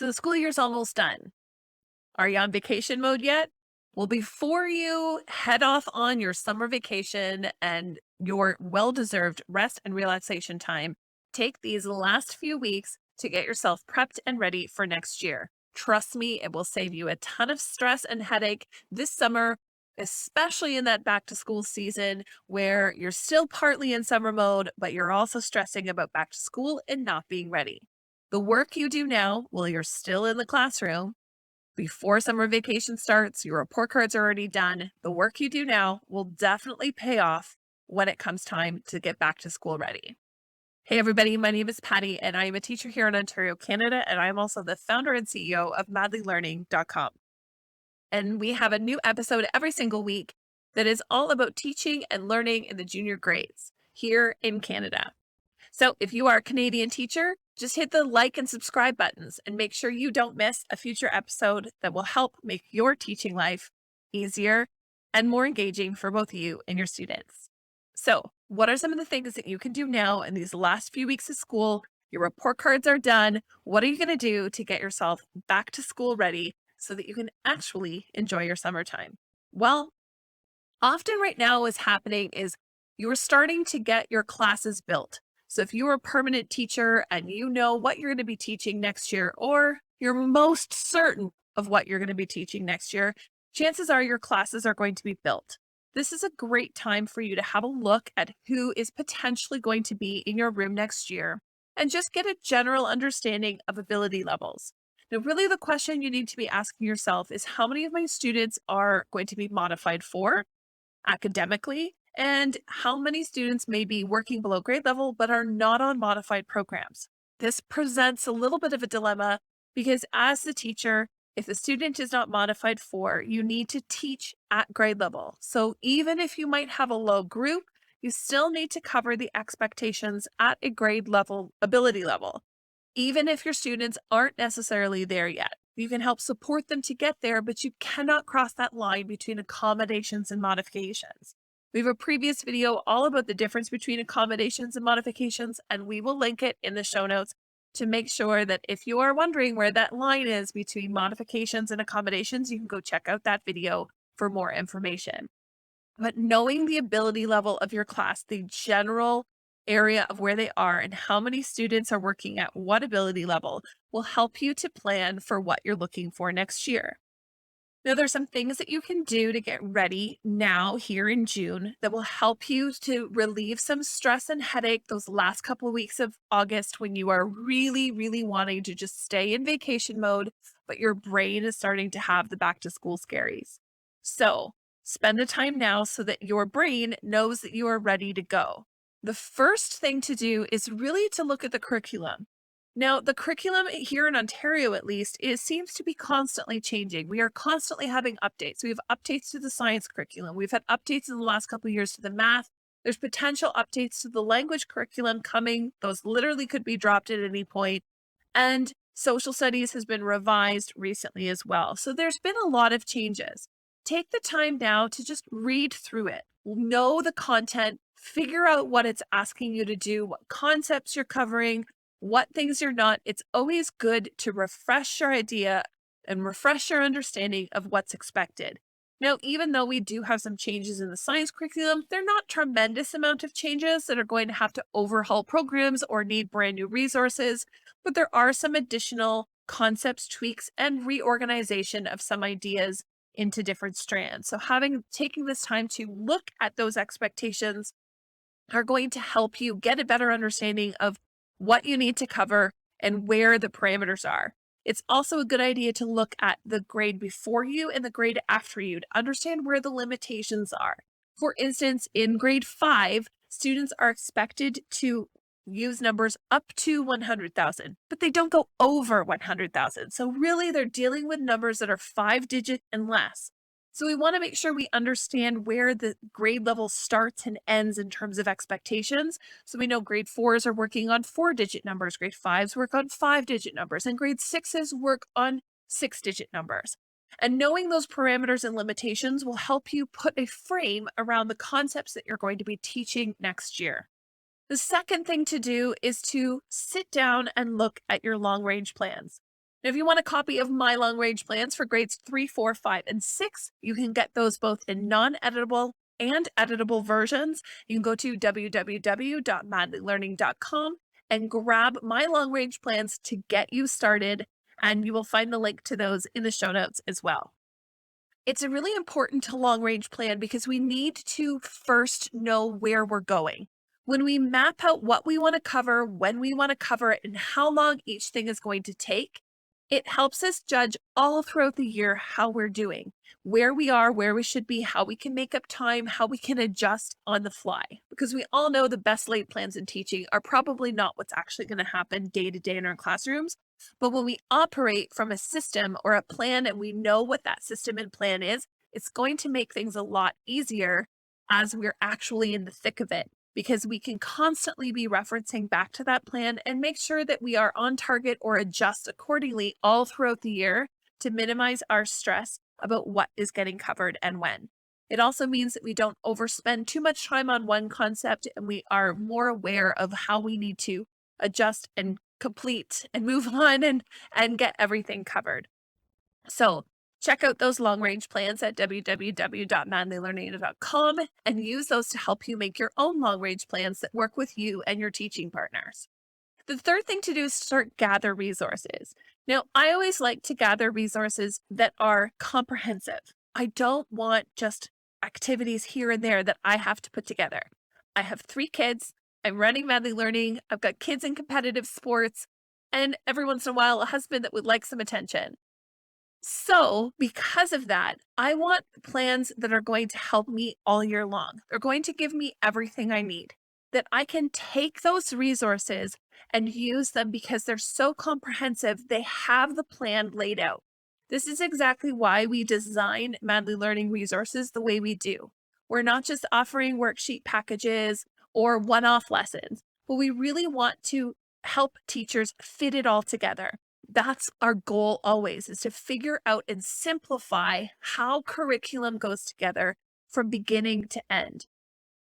So the school year's almost done. Are you on vacation mode yet? Well, before you head off on your summer vacation and your well-deserved rest and relaxation time, take these last few weeks to get yourself prepped and ready for next year. Trust me, it will save you a ton of stress and headache this summer, especially in that back to school season where you're still partly in summer mode, but you're also stressing about back to school and not being ready. The work you do now while you're still in the classroom before summer vacation starts, your report cards are already done. The work you do now will definitely pay off when it comes time to get back to school ready. Hey, everybody, my name is Patty, and I am a teacher here in Ontario, Canada, and I'm also the founder and CEO of madlylearning.com. And we have a new episode every single week that is all about teaching and learning in the junior grades here in Canada. So if you are a Canadian teacher, just hit the like and subscribe buttons and make sure you don't miss a future episode that will help make your teaching life easier and more engaging for both you and your students. So what are some of the things that you can do now in these last few weeks of school? Your report cards are done. What are you going to do to get yourself back to school ready so that you can actually enjoy your summertime? Well, often right now what's happening is you're starting to get your classes built. So if you're a permanent teacher and you know what you're going to be teaching next year, or you're most certain of what you're going to be teaching next year, chances are your classes are going to be built. This is a great time for you to have a look at who is potentially going to be in your room next year and just get a general understanding of ability levels. Now, really the question you need to be asking yourself is how many of my students are going to be modified for academically, and how many students may be working below grade level but are not on modified programs. This presents a little bit of a dilemma because as the teacher, if the student is not modified for, you need to teach at grade level. So even if you might have a low group, you still need to cover the expectations at a grade level, ability level, even if your students aren't necessarily there yet. You can help support them to get there, but you cannot cross that line between accommodations and modifications. We have a previous video all about the difference between accommodations and modifications, and we will link it in the show notes to make sure that if you are wondering where that line is between modifications and accommodations, you can go check out that video for more information. But knowing the ability level of your class, the general area of where they are and how many students are working at what ability level will help you to plan for what you're looking for next year. Now, there's some things that you can do to get ready now here in June that will help you to relieve some stress and headache those last couple of weeks of August when you are really, really wanting to just stay in vacation mode, but your brain is starting to have the back to school scaries. So spend the time now so that your brain knows that you are ready to go. The first thing to do is really to look at the curriculum. Now, the curriculum here in Ontario, at least, seems to be constantly changing. We are constantly having updates. We have updates to the science curriculum. We've had updates in the last couple of years to the math. There's potential updates to the language curriculum coming. Those literally could be dropped at any point. And social studies has been revised recently as well. So there's been a lot of changes. Take the time now to just read through it. Know the content, figure out what it's asking you to do, what concepts you're covering, what things you're not. It's always good to refresh your idea and refresh your understanding of what's expected. Now, even though we do have some changes in the science curriculum, they're not tremendous amount of changes that are going to have to overhaul programs or need brand new resources, but there are some additional concepts, tweaks, and reorganization of some ideas into different strands. So taking this time to look at those expectations are going to help you get a better understanding of what you need to cover and where the parameters are. It's also a good idea to look at the grade before you and the grade after you to understand where the limitations are. For instance, in grade 5, students are expected to use numbers up to 100,000, but they don't go over 100,000. So really they're dealing with numbers that are 5-digit and less. So we want to make sure we understand where the grade level starts and ends in terms of expectations. So we know grade 4s are working on 4-digit numbers, grade 5s work on 5-digit numbers, and grade 6s work on 6-digit numbers. And knowing those parameters and limitations will help you put a frame around the concepts that you're going to be teaching next year. The second thing to do is to sit down and look at your long-range plans. Now, if you want a copy of my long range plans for grades 3, 4, 5, and 6, you can get those both in non-editable and editable versions. You can go to www.madlylearning.com and grab my long range plans to get you started, and you will find the link to those in the show notes as well. It's really important to long range plan because we need to first know where we're going. When we map out what we want to cover, when we want to cover it, and how long each thing is going to take, it helps us judge all throughout the year how we're doing, where we are, where we should be, how we can make up time, how we can adjust on the fly. Because we all know the best laid plans in teaching are probably not what's actually going to happen day to day in our classrooms. But when we operate from a system or a plan and we know what that system and plan is, it's going to make things a lot easier as we're actually in the thick of it, because we can constantly be referencing back to that plan and make sure that we are on target or adjust accordingly all throughout the year to minimize our stress about what is getting covered and when. It also means that we don't overspend too much time on one concept and we are more aware of how we need to adjust and complete and move on and get everything covered. So check out those long range plans at www.madlylearning.com and use those to help you make your own long range plans that work with you and your teaching partners. The third thing to do is start gather resources. Now, I always like to gather resources that are comprehensive. I don't want just activities here and there that I have to put together. I have 3 kids. I'm running Madly Learning. I've got kids in competitive sports, and every once in a while, a husband that would like some attention. So, because of that, I want plans that are going to help me all year long. They're going to give me everything I need, that I can take those resources and use them because they're so comprehensive. They have the plan laid out. This is exactly why we design Madly Learning resources the way we do. We're not just offering worksheet packages or one-off lessons, but we really want to help teachers fit it all together. That's our goal always, is to figure out and simplify how curriculum goes together from beginning to end.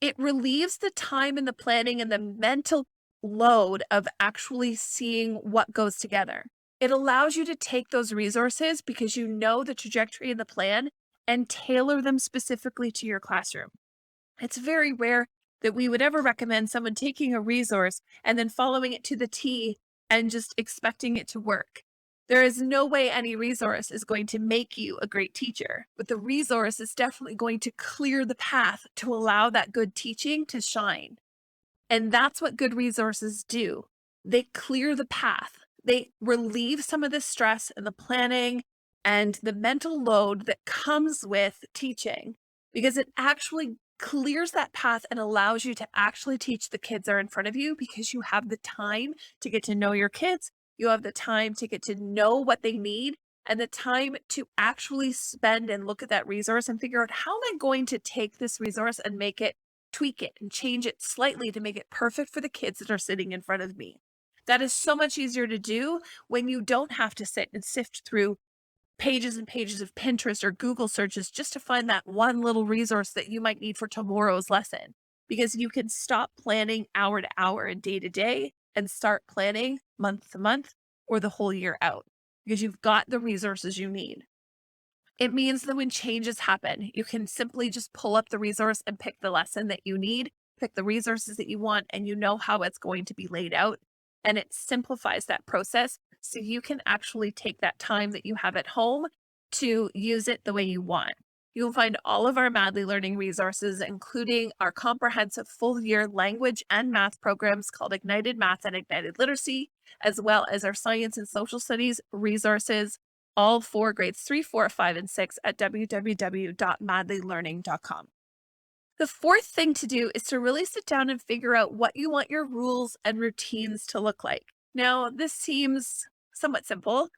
It relieves the time and the planning and the mental load of actually seeing what goes together. It allows you to take those resources because you know the trajectory and the plan and tailor them specifically to your classroom. It's very rare that we would ever recommend someone taking a resource and then following it to the T and just expecting it to work. There is no way any resource is going to make you a great teacher, but the resource is definitely going to clear the path to allow that good teaching to shine. And that's what good resources do. They clear the path. They relieve some of the stress and the planning and the mental load that comes with teaching, because it actually clears that path and allows you to actually teach the kids that are in front of you, because you have the time to get to know your kids. You have the time to get to know what they need and the time to actually spend and look at that resource and figure out, how am I going to take this resource and make it, tweak it and change it slightly to make it perfect for the kids that are sitting in front of me. That is so much easier to do when you don't have to sit and sift through pages and pages of Pinterest or Google searches just to find that one little resource that you might need for tomorrow's lesson, because you can stop planning hour to hour and day to day and start planning month to month or the whole year out, because you've got the resources you need. It means that when changes happen, you can simply just pull up the resource and pick the lesson that you need, pick the resources that you want, and you know how it's going to be laid out. And it simplifies that process so you can actually take that time that you have at home to use it the way you want. You'll find all of our Madly Learning resources, including our comprehensive full-year language and math programs called Ignited Math and Ignited Literacy, as well as our science and social studies resources, all for grades 3, 4, 5, and 6 at www.madlylearning.com. The fourth thing to do is to really sit down and figure out what you want your rules and routines to look like. Now, this seems somewhat simple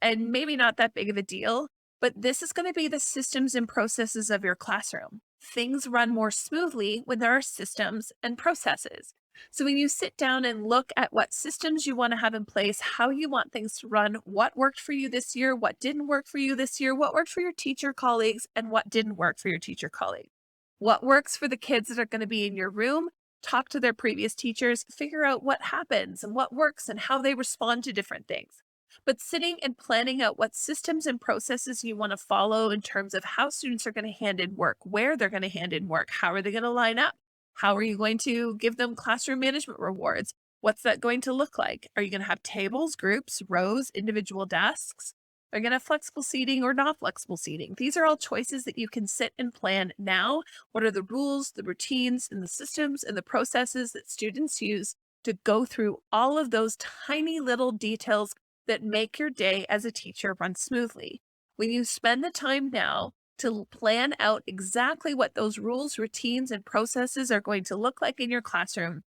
and maybe not that big of a deal, but this is going to be the systems and processes of your classroom. Things run more smoothly when there are systems and processes. So when you sit down and look at what systems you want to have in place, how you want things to run, what worked for you this year, what didn't work for you this year, what worked for your teacher colleagues, and what didn't work for your teacher colleagues. What works for the kids that are going to be in your room, talk to their previous teachers, figure out what happens and what works and how they respond to different things. but sitting and planning out what systems and processes you want to follow in terms of how students are going to hand in work, where they're going to hand in work, how are they going to line up, how are you going to give them classroom management rewards, what's that going to look like? Are you going to have tables, groups, rows, individual desks? Are you going to have flexible seating or not flexible seating? These are all choices that you can sit and plan now. What are the rules, the routines, and the systems and the processes that students use to go through all of those tiny little details that make your day as a teacher run smoothly? When you spend the time now to plan out exactly what those rules, routines, and processes are going to look like in your classroom,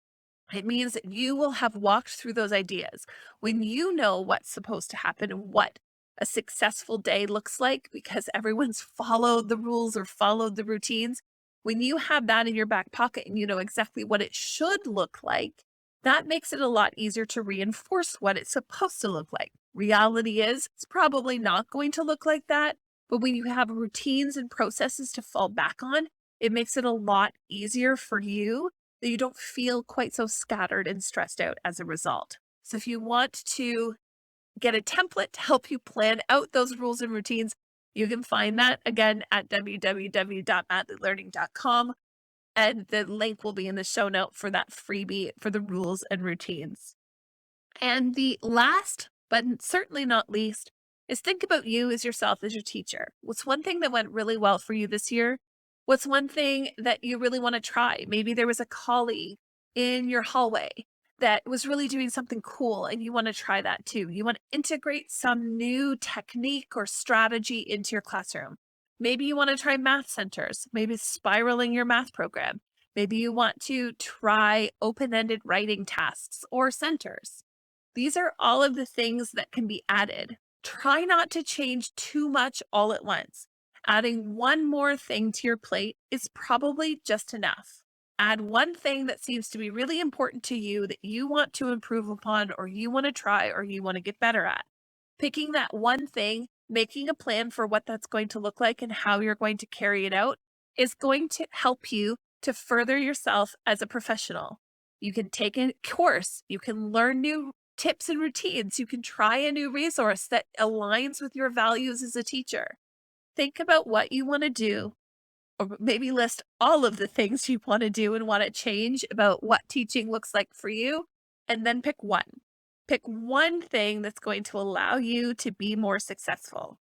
it means that you will have walked through those ideas. When you know what's supposed to happen and what a successful day looks like because everyone's followed the rules or followed the routines, when you have that in your back pocket and you know exactly what it should look like, that makes it a lot easier to reinforce what it's supposed to look like. Reality is, it's probably not going to look like that, but when you have routines and processes to fall back on, it makes it a lot easier for you that you don't feel quite so scattered and stressed out as a result. So if you want to get a template to help you plan out those rules and routines, you can find that again at www.madlylearning.com. And the link will be in the show note for that freebie for the rules and routines. And the last, but certainly not least, is think about you as yourself as your teacher. What's one thing that went really well for you this year? What's one thing that you really want to try? Maybe there was a colleague in your hallway that was really doing something cool and you want to try that too. You want to integrate some new technique or strategy into your classroom. Maybe you want to try math centers, maybe spiraling your math program. Maybe you want to try open-ended writing tasks or centers. These are all of the things that can be added. Try not to change too much all at once. Adding one more thing to your plate is probably just enough. Add one thing that seems to be really important to you that you want to improve upon or you want to try or you want to get better at. Picking that one thing, making a plan for what that's going to look like and how you're going to carry it out is going to help you to further yourself as a professional. You can take a course, you can learn new tips and routines, you can try a new resource that aligns with your values as a teacher. Think about what you want to do, or maybe list all of the things you want to do and want to change about what teaching looks like for you, and then pick one. Pick one thing that's going to allow you to be more successful.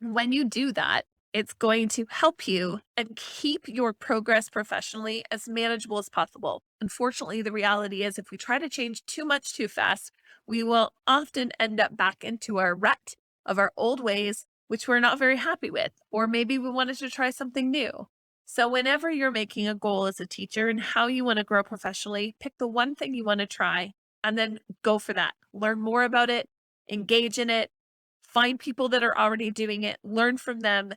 When you do that, it's going to help you and keep your progress professionally as manageable as possible. Unfortunately, the reality is if we try to change too much too fast, we will often end up back into our rut of our old ways, which we're not very happy with, or maybe we wanted to try something new. So whenever you're making a goal as a teacher and how you want to grow professionally, pick the one thing you want to try and then go for that. Learn more about it, engage in it, find people that are already doing it, learn from them,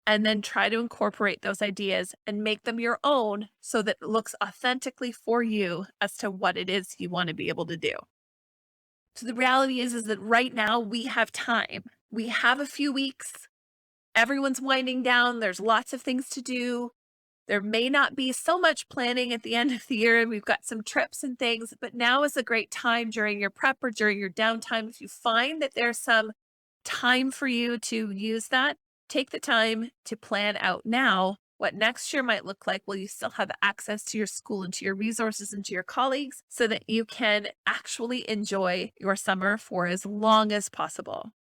and then try to incorporate those ideas and make them your own so that it looks authentically for you as to what it is you want to be able to do. So the reality is that right now we have time. We have a few weeks. Everyone's winding down. There's lots of things to do. There may not be so much planning at the end of the year, and we've got some trips and things, but now is a great time during your prep or during your downtime. If you find that there's some time for you to use that, take the time to plan out now what next year might look like while you still have access to your school and to your resources and to your colleagues so that you can actually enjoy your summer for as long as possible.